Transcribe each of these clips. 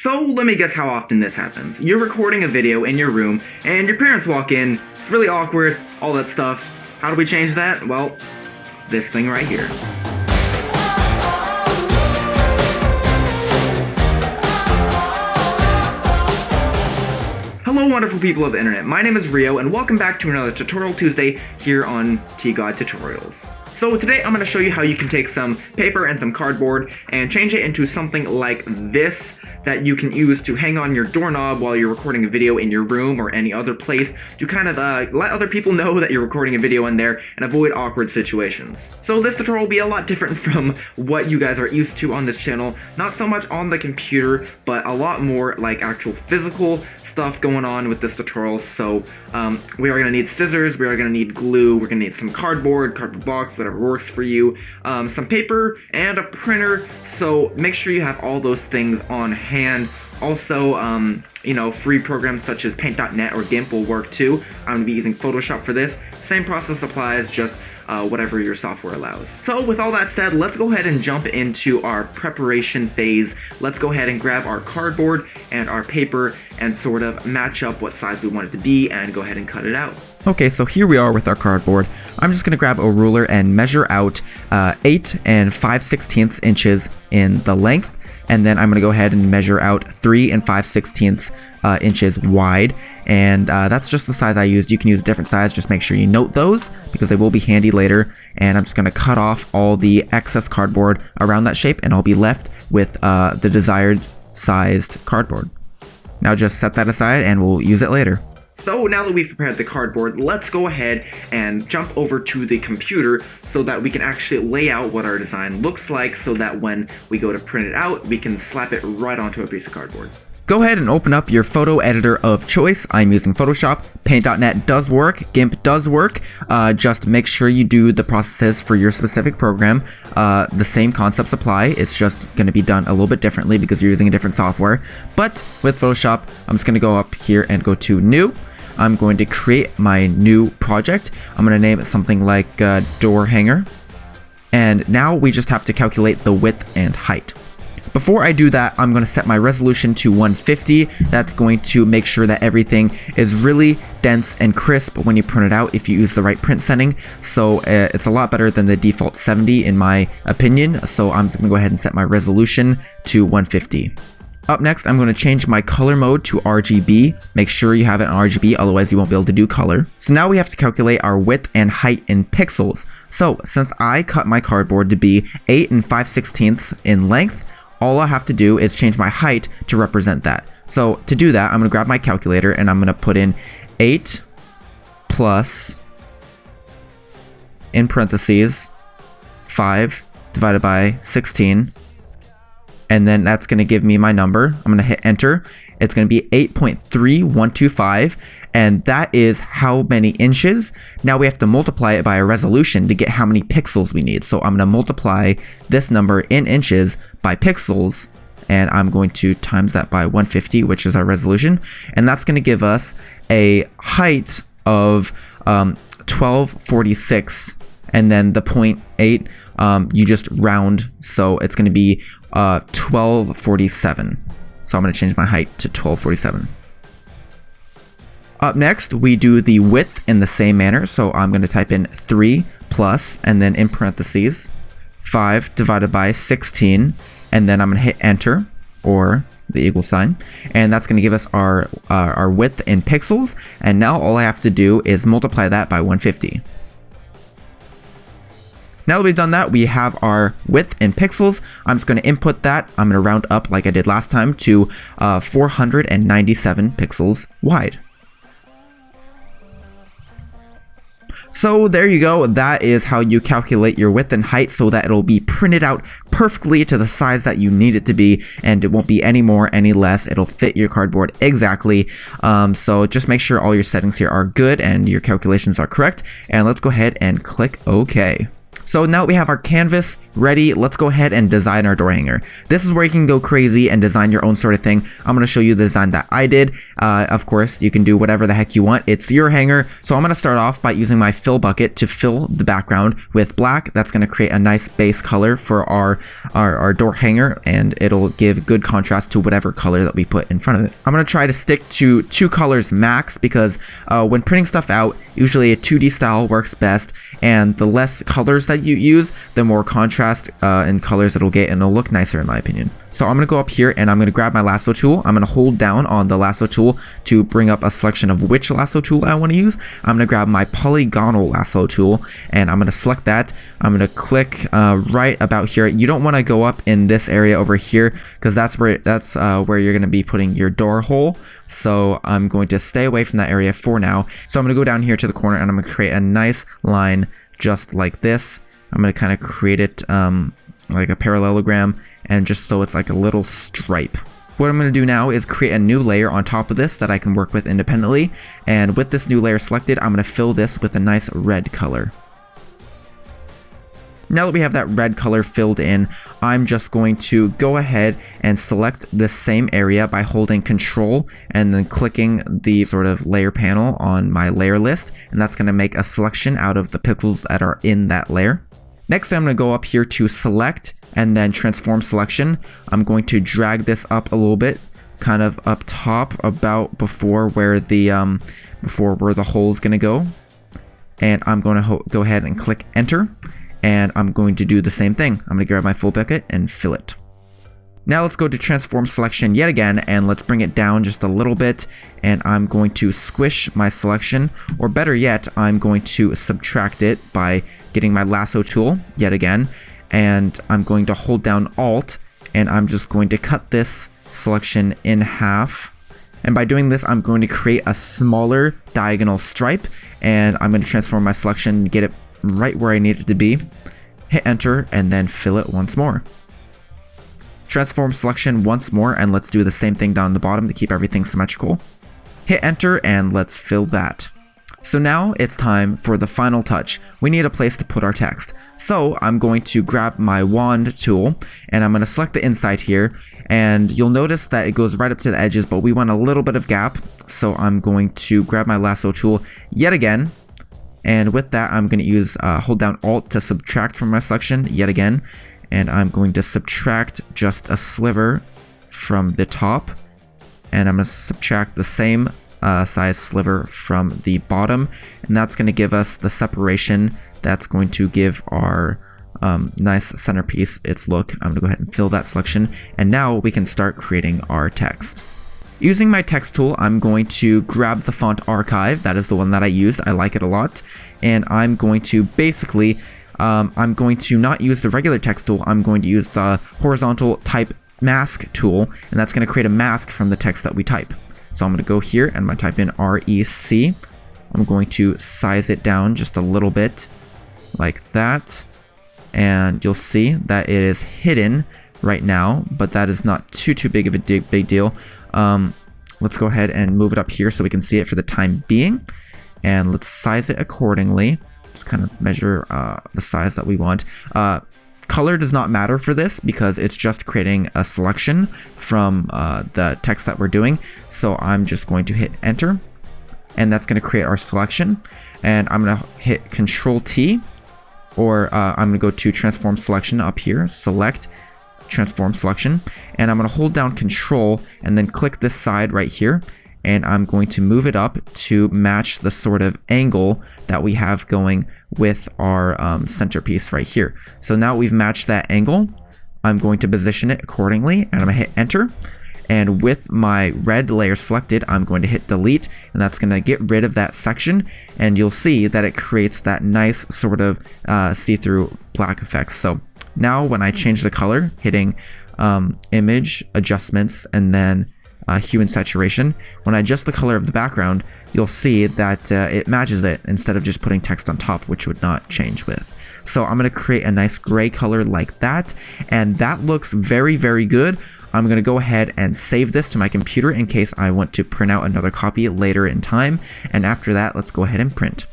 So let me guess how often this happens. You're recording a video in your room and your parents walk in, it's really awkward, all that stuff. How do we change that? Well, this thing right here. Hello wonderful people of the internet, my name is Rio and welcome back to another Tutorial Tuesday here on T-God Tutorials. So today I'm going to show you how you can take some paper and some cardboard and change it into something like this that you can use to hang on your doorknob while you're recording a video in your room or any other place to kind of let other people know that you're recording a video in there and avoid awkward situations. So this tutorial will be a lot different from what you guys are used to on this channel, not so much on the computer, but a lot more like actual physical stuff going on with this tutorial. So we are going to need scissors, we are going to need glue, we're going to need some cardboard box, whatever works for you, some paper, and a printer, so make sure you have all those things on hand. Also, free programs such as paint.net or GIMP will work too. I'm going to be using Photoshop for this. Same process applies, just whatever your software allows. So with all that said, let's go ahead and jump into our preparation phase. Let's go ahead and grab our cardboard and our paper and sort of match up what size we want it to be and go ahead and cut it out. Okay, so here we are with our cardboard. I'm just going to grab a ruler and measure out 8 and 5/16 inches in the length. And then I'm going to go ahead and measure out 3 and 5/16 inches wide. And that's just the size I used. You can use a different size. Just make sure you note those because they will be handy later. And I'm just going to cut off all the excess cardboard around that shape. And I'll be left with the desired sized cardboard. Now just set that aside and we'll use it later. So now that we've prepared the cardboard, let's go ahead and jump over to the computer so that we can actually lay out what our design looks like so that when we go to print it out, we can slap it right onto a piece of cardboard. Go ahead and open up your photo editor of choice. I'm using Photoshop. Paint.net does work. GIMP does work. Just make sure you do the processes for your specific program. The same concepts apply. It's just going to be done a little bit differently because you're using a different software. But with Photoshop, I'm just going to go up here and go to New. I'm going to create my new project. I'm going to name it something like door hanger. And now we just have to calculate the width and height. Before I do that, I'm going to set my resolution to 150. That's going to make sure that everything is really dense and crisp when you print it out if you use the right print setting. So it's a lot better than the default 70 in my opinion. So I'm just going to go ahead and set my resolution to 150. Up next, I'm going to change my color mode to RGB. Make sure you have it on RGB, otherwise you won't be able to do color. So now we have to calculate our width and height in pixels. So since I cut my cardboard to be 8 and 5/16 in length, all I have to do is change my height to represent that. So to do that, I'm going to grab my calculator and I'm going to put in 8 plus, in parentheses, 5 divided by 16. And then that's going to give me my number. I'm going to hit enter. It's going to be 8.3125. And that is how many inches. Now we have to multiply it by a resolution to get how many pixels we need. So I'm going to multiply this number in inches by pixels. And I'm going to times that by 150, which is our resolution. And that's going to give us a height of 1246. And then the 0.8, you just round. So it's going to be 1247. So I'm going to change my height to 1247. Up next, we do the width in the same manner. So I'm going to type in 3 plus, and then in parentheses, 5 divided by 16. And then I'm going to hit enter, or the equal sign. And that's going to give us our width in pixels. And now all I have to do is multiply that by 150. Now that we've done that, we have our width in pixels. I'm just going to input that. I'm going to round up like I did last time to 497 pixels wide. So there you go. That is how you calculate your width and height so that it'll be printed out perfectly to the size that you need it to be, and it won't be any more, any less. It'll fit your cardboard exactly. So just make sure all your settings here are good and your calculations are correct. And let's go ahead and click OK. So now we have our canvas ready. Let's go ahead and design our door hanger. This is where you can go crazy and design your own sort of thing. I'm going to show you the design that I did. Of course, you can do whatever the heck you want. It's your hanger. So I'm going to start off by using my fill bucket to fill the background with black. That's going to create a nice base color for our door hanger, and it'll give good contrast to whatever color that we put in front of it. I'm going to try to stick to 2 colors max because when printing stuff out, usually a 2D style works best, and the less colors that you use, the more contrast in colors it'll get, and it'll look nicer in my opinion. So I'm going to go up here and I'm going to grab my lasso tool. I'm going to hold down on the lasso tool to bring up a selection of which lasso tool I want to use. I'm going to grab my polygonal lasso tool and I'm going to select that. I'm going to click right about here. You don't want to go up in this area over here because that's where you're going to be putting your door hole. So I'm going to stay away from that area for now. So I'm going to go down here to the corner and I'm going to create a nice line just like this. I'm going to kind of create it like a parallelogram, and just so it's like a little stripe. What I'm going to do now is create a new layer on top of this that I can work with independently, and with this new layer selected, I'm going to fill this with a nice red color. Now that we have that red color filled in, I'm just going to go ahead and select the same area by holding Control and then clicking the sort of layer panel on my layer list, and that's going to make a selection out of the pixels that are in that layer. Next, I'm going to go up here to Select and then Transform Selection. I'm going to drag this up a little bit, kind of up top about before where the hole is going to go. And I'm going to go ahead and click Enter. And I'm going to do the same thing. I'm going to grab my full bucket and fill it. Now let's go to Transform Selection yet again, and let's bring it down just a little bit, and I'm going to squish my selection, or better yet, I'm going to subtract it by getting my lasso tool yet again, and I'm going to hold down Alt, and I'm just going to cut this selection in half. And by doing this, I'm going to create a smaller diagonal stripe, and I'm going to transform my selection, get it right where I need it to be, hit Enter, and then fill it once more. Transform selection once more, and let's do the same thing down the bottom to keep everything symmetrical. Hit Enter, and let's fill that. So now it's time for the final touch. We need a place to put our text. So I'm going to grab my wand tool, and I'm going to select the inside here, and you'll notice that it goes right up to the edges, but we want a little bit of gap. So I'm going to grab my lasso tool yet again, and with that I'm going to use hold down Alt to subtract from my selection yet again. And I'm going to subtract just a sliver from the top, and I'm going to subtract the same size sliver from the bottom, and that's going to give us the separation that's going to give our nice centerpiece its look. I'm going to go ahead and fill that selection, and now we can start creating our text. Using my text tool, I'm going to grab the font archive. That is the one that I used. I like it a lot, and I'm going to basically I'm going to not use the regular text tool. I'm going to use the horizontal type mask tool, and that's going to create a mask from the text that we type. So I'm going to go here and I'm going to type in REC. I'm going to size it down just a little bit like that, and you'll see that it is hidden right now, but that is not too big of a big deal. Let's go ahead and move it up here so we can see it for the time being, and let's size it accordingly. Just kind of measure the size that we want. Color does not matter for this because it's just creating a selection from the text that we're doing. So I'm just going to hit Enter, and that's going to create our selection. And I'm going to hit Control T, or I'm going to go to Transform Selection up here, Select, Transform Selection, and I'm going to hold down Control and then click this side right here, and I'm going to move it up to match the sort of angle that we have going with our centerpiece right here. So now we've matched that angle. I'm going to position it accordingly, and I'm going to hit Enter. And with my red layer selected, I'm going to hit Delete, and that's going to get rid of that section, and you'll see that it creates that nice sort of see-through black effect. So now when I change the color, hitting Image, Adjustments, and then Hue and Saturation, when I adjust the color of the background, you'll see that it matches it instead of just putting text on top, which would not change with. So I'm going to create a nice gray color like that, and that looks very, very good. I'm going to go ahead and save this to my computer in case I want to print out another copy later in time, and after that, let's go ahead and print.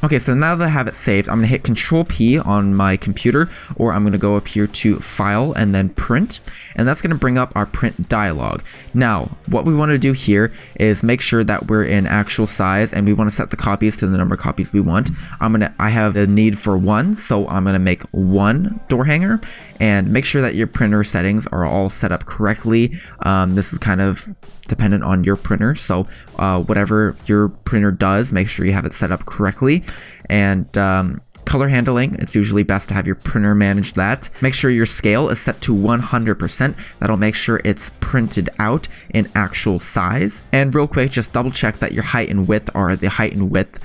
Okay, so now that I have it saved, I'm going to hit Control P on my computer, or I'm going to go up here to File and then Print, and that's going to bring up our print dialog. Now, what we want to do here is make sure that we're in actual size, and we want to set the copies to the number of copies we want. I have the need for 1, so I'm going to make 1 door hanger, and make sure that your printer settings are all set up correctly. This is kind of dependent on your printer, so whatever your printer does, make sure you have it set up correctly. And color handling, it's usually best to have your printer manage that. Make sure your scale is set to 100%. That'll make sure it's printed out in actual size. And real quick, just double check that your height and width are the height and width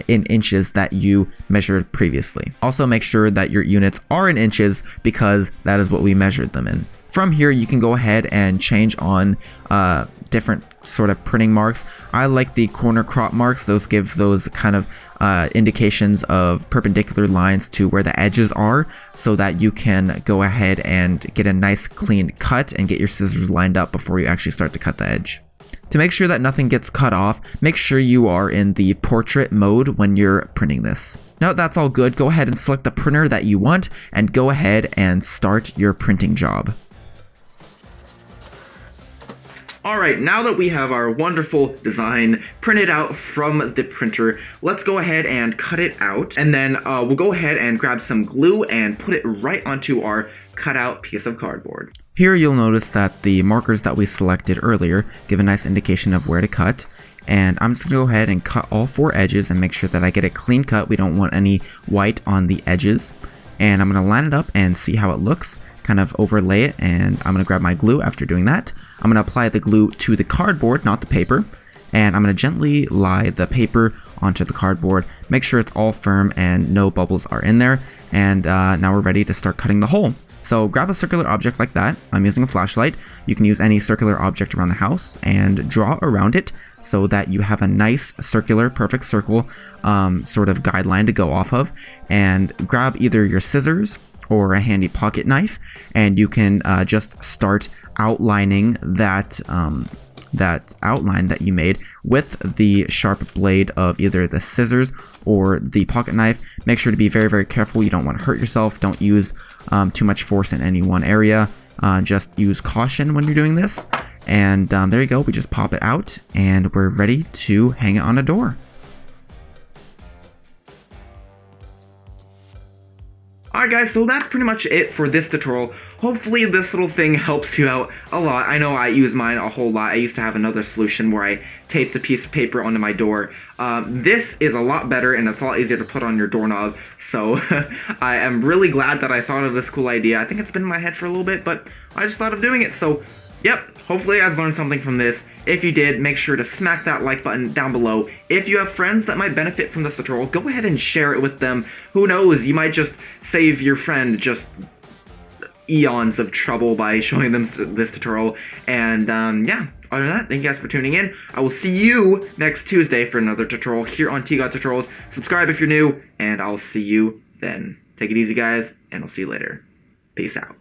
in inches that you measured previously. Also make sure that your units are in inches, because that is what we measured them in. From here, you can go ahead and change on different sort of printing marks. I like the corner crop marks. Those give those kind of indications of perpendicular lines to where the edges are, so that you can go ahead and get a nice clean cut and get your scissors lined up before you actually start to cut the edge. To make sure that nothing gets cut off, make sure you are in the portrait mode when you're printing this. Now that that's all good, go ahead and select the printer that you want and go ahead and start your printing job. Alright, now that we have our wonderful design printed out from the printer, let's go ahead and cut it out, and then we'll go ahead and grab some glue and put it right onto our cutout piece of cardboard. Here you'll notice that the markers that we selected earlier give a nice indication of where to cut, and I'm just going to go ahead and cut all 4 edges and make sure that I get a clean cut. We don't want any white on the edges, and I'm going to line it up and see how it looks. Kind of overlay it, and I'm going to grab my glue. After doing that, I'm going to apply the glue to the cardboard, not the paper, and I'm going to gently lie the paper onto the cardboard. Make sure it's all firm and no bubbles are in there, and now we're ready to start cutting the hole. So grab a circular object like that. I'm using a flashlight. You can use any circular object around the house and draw around it so that you have a nice circular, perfect circle sort of guideline to go off of, and grab either your scissors or a handy pocket knife, and you can just start outlining that that outline that you made with the sharp blade of either the scissors or the pocket knife. Make sure to be very, very careful. You don't want to hurt yourself. Don't use too much force in any one area. Just use caution when you're doing this. And there you go. We just pop it out, and we're ready to hang it on a door. Alright guys, so that's pretty much it for this tutorial. Hopefully this little thing helps you out a lot. I know I use mine a whole lot. I used to have another solution where I taped a piece of paper onto my door. This is a lot better, and it's a lot easier to put on your doorknob, so I am really glad that I thought of this cool idea. I think it's been in my head for a little bit, but I just thought of doing it, so yep, hopefully you guys learned something from this. If you did, make sure to smack that like button down below. If you have friends that might benefit from this tutorial, go ahead and share it with them. Who knows, you might just save your friend just eons of trouble by showing them this tutorial. And yeah, other than that, thank you guys for tuning in. I will see you next Tuesday for another tutorial here on TGod Tutorials. Subscribe if you're new, and I'll see you then. Take it easy, guys, and I'll see you later. Peace out.